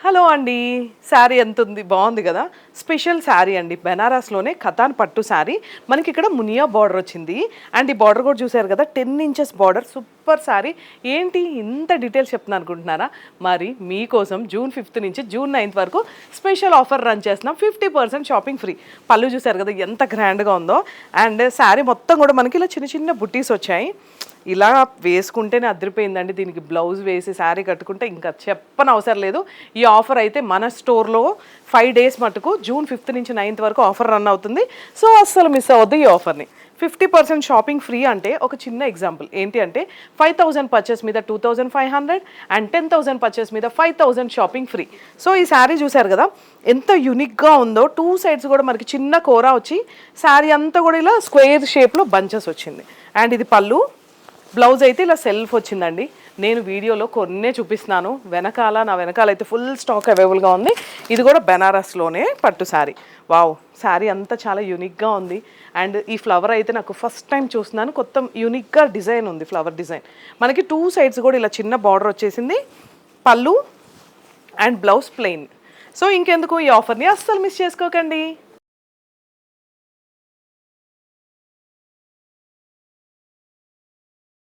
Hello అండి. శారీ ఎంత ఉంది, బాగుంది కదా. స్పెషల్ శారీ అండి, బెనారస్లోనే ఖతాన్ పట్టు శారీ. మనకి ఇక్కడ మునియా బార్డర్ వచ్చింది. అండ్ ఈ బార్డర్ కూడా చూసారు కదా, 10 ఇంచెస్ బార్డర్. సూపర్ శారీ. ఏంటి ఇంత డీటెయిల్స్ చెప్తున్నా అనుకుంటున్నారా? మరి మీకోసం జూన్ 5th నుంచి జూన్ 9th వరకు స్పెషల్ ఆఫర్ రన్ చేస్తున్నాం. 50% షాపింగ్ ఫ్రీ. పళ్ళు చూసారు కదా ఎంత గ్రాండ్గా ఉందో. అండ్ శారీ మొత్తం కూడా మనకి ఇలా చిన్న చిన్న బుట్టీస్ వచ్చాయి. ఇలా వేసుకుంటేనే అదిరిపోయిందండి. దీనికి బ్లౌజ్ వేసి శారీ కట్టుకుంటే ఇంకా చెప్పని అవసరం లేదు. ఈ ఆఫర్ అయితే మన స్టోర్లో 5 days మటుకు జూన్ 5th నుంచి 9th వరకు ఆఫర్ రన్ అవుతుంది. సో అస్సలు మిస్ అవ్వద్దు ఈ ఆఫర్ని. 50% షాపింగ్ ఫ్రీ అంటే ఒక చిన్న ఎగ్జాంపుల్ ఏంటి అంటే 5,000 పర్చేస్ మీద 2,500 అండ్ 10,000 పర్చేస్ మీద 5,000 షాపింగ్ ఫ్రీ. సో ఈ శారీ చూసారు కదా ఎంత యూనిక్గా ఉందో. 2 sides కూడా మనకి చిన్న కోరా వచ్చి శారీ అంతా కూడా ఇలా స్క్వేర్ షేప్లో బంచెస్ వచ్చింది. అండ్ ఇది పళ్ళు. బ్లౌజ్ అయితే ఇలా సెల్ఫ్ వచ్చిందండి. నేను వీడియోలో కొన్నే చూపిస్తున్నాను, నా వెనకాల అయితే ఫుల్ స్టాక్ అవైలబుల్గా ఉంది. ఇది కూడా బెనారస్లోనే పట్టు శారీ. వావ్, శారీ అంతా చాలా యూనిక్గా ఉంది. అండ్ ఈ ఫ్లవర్ అయితే నాకు ఫస్ట్ టైం చూస్తున్నాను. కొత్త యూనిక్గా డిజైన్ ఉంది, ఫ్లవర్ డిజైన్. మనకి 2 sides కూడా ఇలా చిన్న బార్డర్ వచ్చేసింది. పళ్ళు అండ్ బ్లౌజ్ ప్లెయిన్. సో ఇంకెందుకు, ఈ ఆఫర్ని అస్సలు మిస్ చేసుకోకండి.